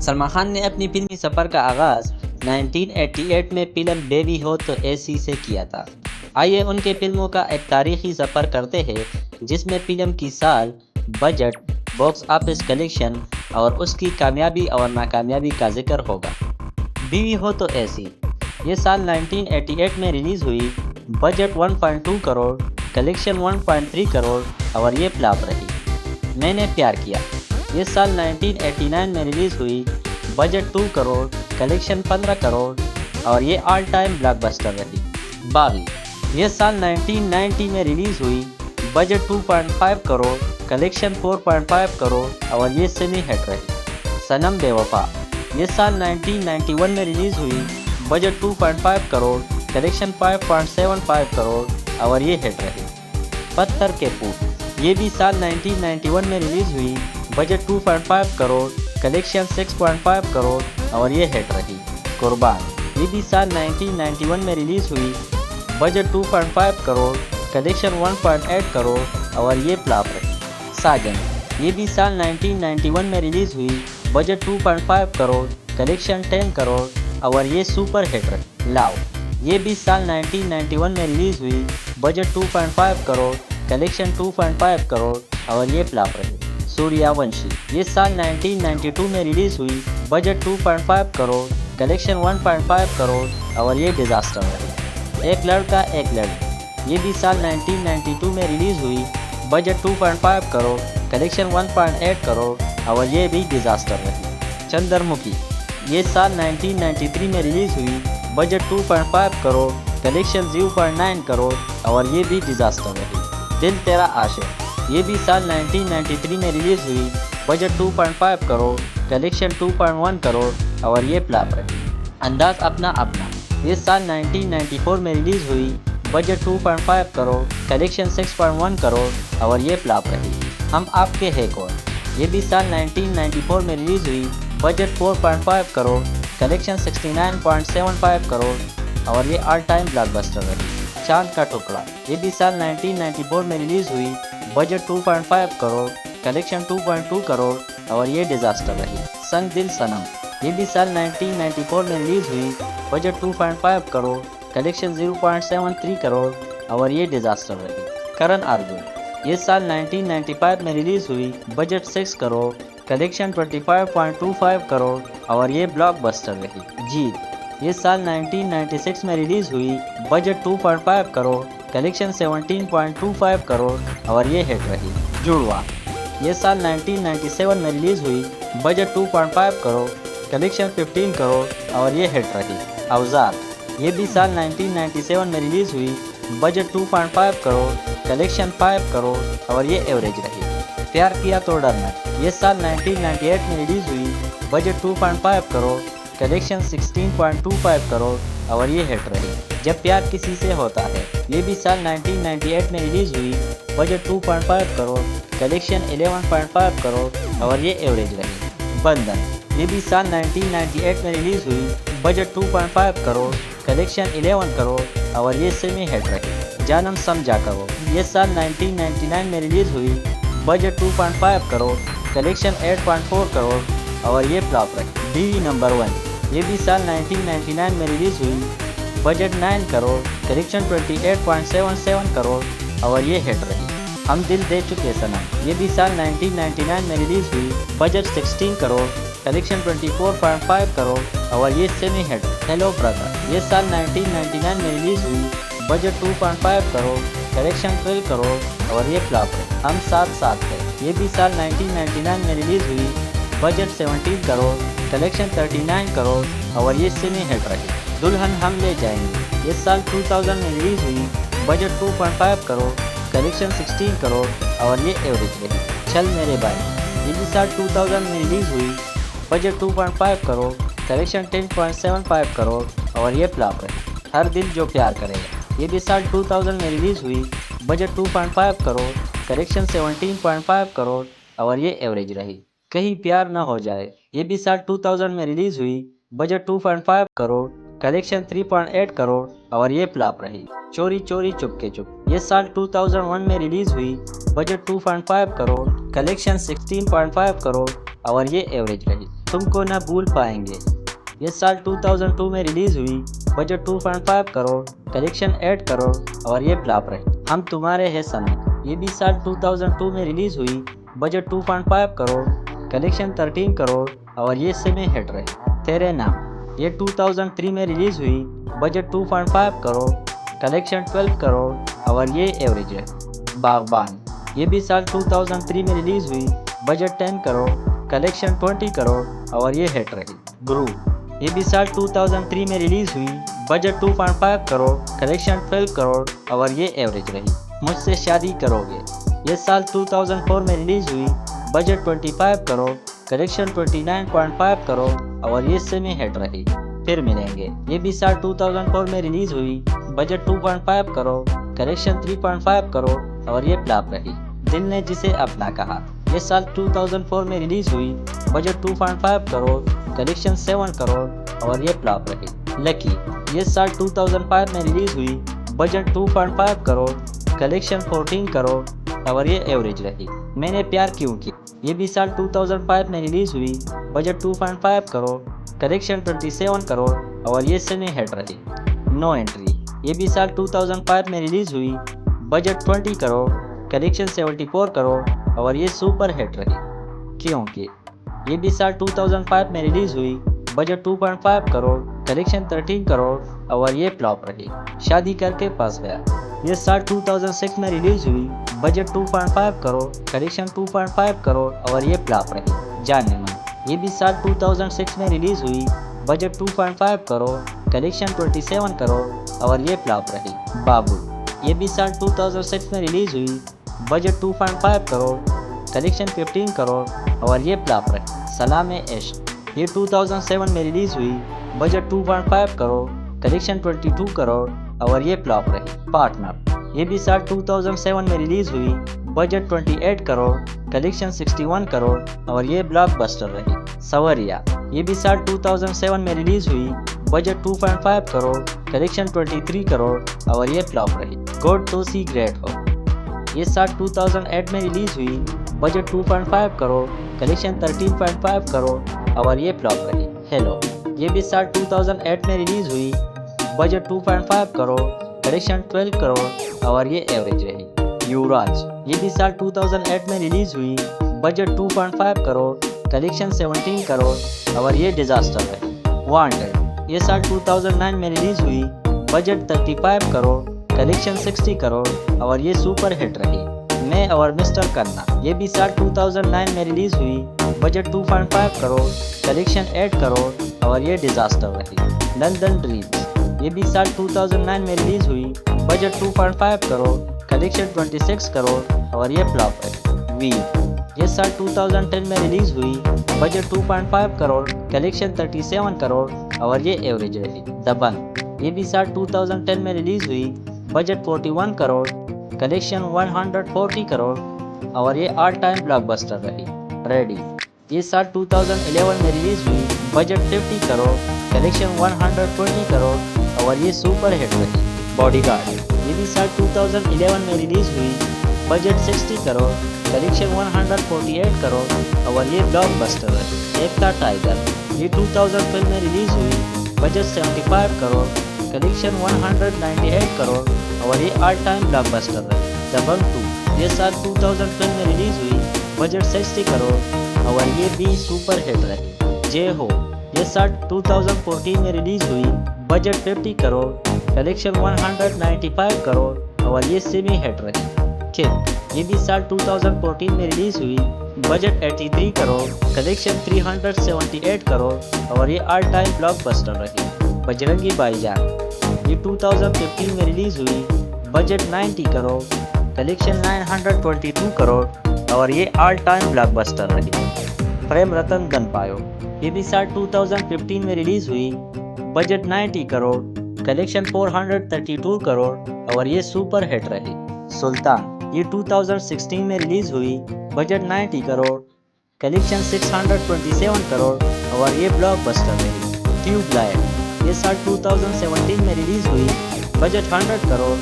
सलमान खान ने अपनी फिल्मी सफ़र का आगाज़ 1988 में फिल्म बेबी हो तो ऐसी से किया था। आइए उनके फिल्मों का एक तारीखी सफ़र करते हैं जिसमें फिल्म की साल, बजट, बॉक्स ऑफिस कलेक्शन और उसकी कामयाबी और नाकामयाबी का जिक्र होगा। बीवी हो तो ऐसी ये साल 1988 में रिलीज़ हुई। बजट 1.2 करोड़, कलेक्शन 1.3 करोड़ और ये फ्लॉप रही। मैंने प्यार किया ये साल 1989 में रिलीज़ हुई। बजट 2 करोड़, कलेक्शन 15 करोड़ और ये ऑल टाइम ब्लॉकबस्टर रही। बागी ये साल 1990 में रिलीज़ हुई। बजट 2.5 करोड़, कलेक्शन 4.5 करोड़ और ये सेमी हिट रही। सनम बेवफा ये साल 1991 में रिलीज़ हुई। बजट 2.5 करोड़, कलेक्शन 5.75 करोड़ और ये हिट रही। पत्थर के फूल ये भी साल 1991 में रिलीज़ हुई। बजट 2.5 करोड़, कलेक्शन 6.5 करोड़ और ये हिट रही। कुर्बान ये भी साल 1991 में रिलीज़ हुई। बजट 2.5 करोड़, कलेक्शन 1.8 करोड़ और ये फ्लॉप रही। साजन ये भी साल 1991 में रिलीज़ हुई। बजट 2.5 करोड़, कलेक्शन 10 करोड़ और ये सुपर हिट रही। लाओ ये भी साल 1991 में रिलीज़ हुई। बजट 2.5 करोड़, कलेक्शन 2.5 करोड़ और ये फ्लॉप रही। सूर्यवंशी ये साल 1992 में रिलीज़ हुई। बजट 2.5 करोड़, कलेक्शन 1.5 करोड़ और ये डिज़ास्टर रही। एक लड़का एक लड़की ये भी साल 1992 में रिलीज़ हुई। बजट 2.5 करोड़, कलेक्शन 1.8 करोड़ और ये भी डिज़ास्टर रही। चंद्रमुखी ये साल 1993 में रिलीज़ हुई। बजट 2.5 करोड़, कलेक्शन 0.9 करोड़ और ये भी डिज़ास्टर रही। दिल तेरा आशिक ये भी साल 1993 में रिलीज़ हुई। बजट 2.5 करोड़, कलेक्शन 2.1 करोड़ और ये फ्लॉप रही। अंदाज़ अपना अपना ये साल 1994 में रिलीज़ हुई। बजट 2.5 करोड़, कलेक्शन 6.1 करोड़ और ये फ्लॉप रही। हम आपके है कौन ये भी साल 1994 में रिलीज़ हुई। बजट 4.5 करोड़, कलेक्शन 69.75 करोड़ और ये ऑल टाइम ब्लॉकबस्टर रही। चांद का टुकड़ा ये भी साल 1994 में रिलीज़ हुई। बजट 2.5 करोड़, कलेक्शन 2.2 करोड़ और ये डिज़ास्टर रही। संग दिल सनम ये भी साल 1994 में रिलीज़ हुई। बजट 2.5 करोड़, कलेक्शन 0.73 करोड़ और ये डिज़ास्टर रही। करण अर्जुन ये साल 1995 में रिलीज़ हुई। बजट 6 करोड़, कलेक्शन 25.25 करोड़ और ये ब्लॉकबस्टर रही। जीत ये साल 1996 में रिलीज़ हुई। बजट 2.5 करोड़, कलेक्शन 17.25 करोड़ और ये हिट रही। जुड़वा ये साल 1997 में रिलीज़ हुई। बजट 2.5 करोड़, कलेक्शन 15 करोड़ और ये हिट रही। औजार ये भी साल 1997 में रिलीज़ हुई। बजट 2.5 करोड़, कलेक्शन 5 करोड़ और ये एवरेज रही। प्यार किया तो डरना ये साल 1998 में रिलीज़ हुई। बजट 2.5 करोड़, कलेक्शन 16.25 करोड़ और ये हिट रही। जब प्यार किसी से होता है ये भी साल 1998 में रिलीज़ हुई। बजट 2.5 करोड़, कलेक्शन 11.5 करोड़ और ये एवरेज रही। बंधन ये भी साल 1998 में रिलीज़ हुई। बजट 2.5 करोड़, कलेक्शन 11 करोड़ और ये सेमी हिट रही। जानम समझा करो ये साल 1999 में रिलीज़ हुई। बजट 2.5 करोड़, कलेक्शन 8.4 करोड़ और ये फ्लॉप रही। बीवी नंबर 1 ये भी साल 1999 में रिलीज़ हुई। बजट 9 करोड़, कलेक्शन 28.77 करोड़ और ये हिट रही। हम दिल दे चुके सनम ये भी साल 1999 में रिलीज़ हुई। बजट 16 करोड़, कलेक्शन 24.5 करोड़ और ये सेमी हिट। हेलो ब्रदर ये साल 1999 में रिलीज़ हुई। बजट 2.5 करोड़, कलेक्शन 12 करोड़ और ये फ्लॉप है। हम साथ साथ हैं ये भी साल 1999 में रिलीज़ हुई। बजट 17 करोड़, कलेक्शन 39 करोड़ और ये सेमी हिट रही। दुल्हन हम ले जाएंगे ये साल 2000 में रिलीज़ हुई। बजट 2.5 करोड़, कलेक्शन 16 करोड़ और ये एवरेज रही। चल मेरे भाई ये भी साल 2000 में रिलीज़ हुई। बजट 2.5 करोड़, कलेक्शन 10.75 करोड़ और ये फ्लॉप रही। हर दिल जो प्यार करेगा ये भी साल 2000 में रिलीज़ हुई। बजट 2.5 करोड़, कलेक्शन 17.5 करोड़ और ये एवरेज रही। कहीं प्यार ना हो जाए ये भी साल 2000 में रिलीज़ हुई। बजट 2.5 करोड़, कलेक्शन 3.8 करोड़ और ये फ्लॉप रही। चोरी चोरी चुपके चुप ये साल 2001 में रिलीज़ हुई। बजट 2.5 करोड़, कलेक्शन 16.5 करोड़ और ये एवरेज रही। तुमको ना भूल पाएंगे ये साल 2002 में रिलीज हुई, बजट 2.5 करोड़, कलेक्शन 8 करोड़ और ये फ्लॉप रही। हम तुम्हारे हैं सनम, ये भी साल 2002 में रिलीज हुई, बजट 2.5 करोड़, कलेक्शन 13 करोड़ और ये सेमी हिट रही। तेरे नाम ये 2003 में रिलीज हुई, बजट 2.5 करोड़, कलेक्शन 12 करोड़ और ये एवरेज है। बागबान ये भी साल 2003 में रिलीज हुई, बजट 10 करोड़, कलेक्शन 20 करोड़ और ये हिट रही। गुरु ये भी साल 2003 में रिलीज हुई, बजट 2.5 करोड़, कलेक्शन 12 करोड़ और ये एवरेज रही। मुझसे शादी करोगे ये साल 2004 में रिलीज हुई, बजट 25 करोड़, कलेक्शन 29.5 करोड़ और ये सेमी हिट रही। फिर मिलेंगे ये भी साल 2004 में रिलीज हुई, बजट 2.5 करोड़, कलेक्शन 3.5 करोड़ और ये फ्लॉप रही। दिल ने जिसे अपना कहा ये साल 2004 में रिलीज हुई, बजट 2.5 करोड़, कलेक्शन 7 करोड़ और ये फ्लॉप रही। लकी ये साल 2005 में रिलीज हुई, बजट 2.5 करोड़, कलेक्शन 14 करोड़ और ये एवरेज रही। मैंने प्यार क्यों किया ये भी साल 2005 में रिलीज हुई, बजट 2.5 करोड़, कलेक्शन 27 करोड़ और ये सेमी हिट रही। नो एंट्री ये भी साल 2005 में रिलीज हुई, बजट 20 करोड़, कलेक्शन 74 करोड़ और ये सुपर हिट रही। क्योंकि ये भी साल 2005 में रिलीज हुई, बजट 2.5 करोड़, कलेक्शन 13 करोड़ और ये फ्लॉप रही। शादी करके पास गया ये साल 2006 में रिलीज हुई, बजट 2.5 करोड़, कलेक्शन 2.5 करोड़ और ये फ्लॉप रही। जाने मन ये भी साल 2006 में रिलीज हुई, बजट 2.5 करोड़, कलेक्शन 27 करोड़ और ये फ्लॉप रही। बाबू ये भी साल 2006 में रिलीज हुई, बजट 2.5 करोड़, कलेक्शन 15 करोड़ और ये फ्लॉप रही। सलाम इश्क ये 2007 में रिलीज हुई, बजट 2.5 करोड़, कलेक्शन 22 करोड़ और ये फ्लॉप रही। पार्टनर ये भी साल 2007 में रिलीज हुई, बजट 28 करोड़, कलेक्शन 61 करोड़ और ये ब्लॉकबस्टर रही। सवरिया ये भी साल 2007 में रिलीज हुई, बजट 2.5 करोड़, कलेक्शन 23 करोड़ और ये फ्लॉप रही। गॉड तो सी ग्रेट हो ये साल 2008 में रिलीज हुई, बजट 2.5 करोड़, कलेक्शन 13.5 करोड़ और ये फ्लॉप रही। हेलो ये भी साल 2008 में रिलीज हुई, बजट 2.5 करोड़, कलेक्शन 12 करोड़ और ये एवरेज रही। युवराज ये भी साल 2008 में रिलीज हुई, बजट 2.5 करोड़, कलेक्शन 17 करोड़ और ये डिजास्टर रही। वांटेड ये साल 2009 में रिलीज हुई, बजट 35 करोड़, कलेक्शन 60 करोड़ और ये सुपर हिट रही। मैं और मिस्टर कन्ना ये भी साल 2009 में रिलीज हुई, बजट 2.5 करोड़, कलेक्शन 8 करोड़ और ये डिजास्टर रही। लंदन ड्रीम्स ये भी साल 2009 में रिलीज हुई, बजट 2.5 करोड़, कलेक्शन 26 करोड़ और ये फ्लॉप रही। वीर ये साल 2010 में रिलीज हुई, बजट 2.5 करोड़, कलेक्शन 37 करोड़ और ये एवरेज रही। दबंग ये भी साल 2010 में रिलीज हुई, बजट 41 करोड़, कलेक्शन 140 करोड़ और ये ऑल टाइम ब्लॉकबस्टर रही। रेडी ये साल 2011 में रिलीज हुई, बजट 50 करोड़, कलेक्शन 120 करोड़ और ये सुपर हिट रही। बॉडीगार्ड ये भी साल 2011 में रिलीज हुई, बजट 60 करोड़, कलेक्शन 148 करोड़ और ये ब्लॉकबस्टर रही। एक था टाइगर ये 2012 में रिलीज हुई, बजट 75 करोड़, कलेक्शन 198 करोड़ और ये ऑल टाइम ब्लॉकबस्टर रही। दबंग 2 ये साल 2012 में रिलीज हुई, बजट 60 करोड़ और ये भी सुपर हिट रही। जय हो ये साल 2014 में रिलीज हुई, बजट 50 करोड़, कलेक्शन 195 करोड़ और ये सेमी हिट रही। किक ये भी साल 2014 में रिलीज हुई, बजट 83 करोड़, कलेक्शन 378 करोड़ और ये ऑल टाइम ब्लॉकबस्टर रही। बजरंगी भाईजान ये 2015 में रिलीज हुई, बजट 90 करोड़, कलेक्शन 922 करोड़ और ये ऑल टाइम ब्लॉकबस्टर रही। प्रेम रतन धन पायो ये भी साल 2015 में रिलीज हुई, बजट 90 करोड़, कलेक्शन 432 करोड़ और ये सुपर हिट रही। सुल्तान ये 2016 में रिलीज हुई, बजट 90 करोड़, कलेक्शन 627 करोड़ और ये ब्लॉकबस्टर रही। ट्यूबलाइट ये साल 2017 में रिलीज हुई, बजट 100 करोड़,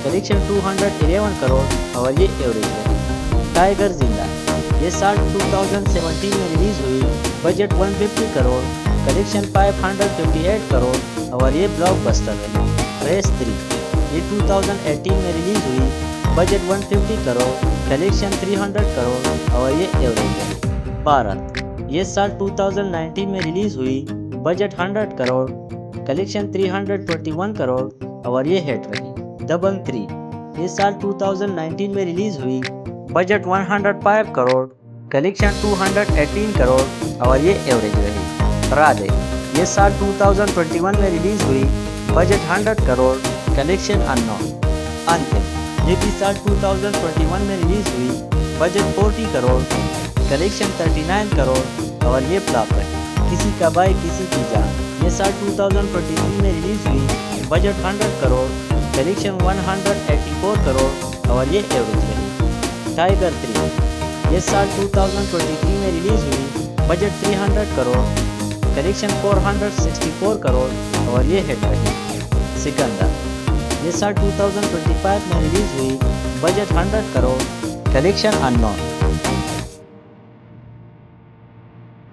कलेक्शन 211 करोड़ और ये एवरेज रही। टाइगर जिंदा ये साल 2017 में रिलीज हुई, बजट 150 करोड़, कलेक्शन 558 करोड़ और ये ब्लॉकबस्टर रही। रेस 3 ये 2018 में रिलीज हुई, बजट 150 करोड़, कलेक्शन 300 करोड़ और ये एवरेज है। भारत ये साल 2019 में रिलीज हुई, बजट 100 करोड़, कलेक्शन 321 करोड़ और ये हिट रही। दबंग 3 ये साल 2019 में रिलीज हुई, बजट 105 करोड़, कलेक्शन 218 करोड़ और ये एवरेज रही। राधे ये साल 2021 में रिलीज हुई, बजट 100 करोड़, कलेक्शन अननोन। अंतिम ये भी साल 2021 में रिलीज हुई, बजट 40 करोड़, कलेक्शन 39 करोड़ और ये फ्लॉप रही। किसी का भाई किसी की जान ये साल 2023 में रिलीज हुई, बजट 100 करोड़, कलेक्शन 184 करोड़ और ये एवरेज रही। टाइगर 3 ये साल 2023 में रिलीज हुई, बजट 300 करोड़, कलेक्शन 464 करोड़ और ये हिट रही। सिकंदर ये साल 2025 में रिलीज हुई, बजट 100 करोड़, कलेक्शन अननोन।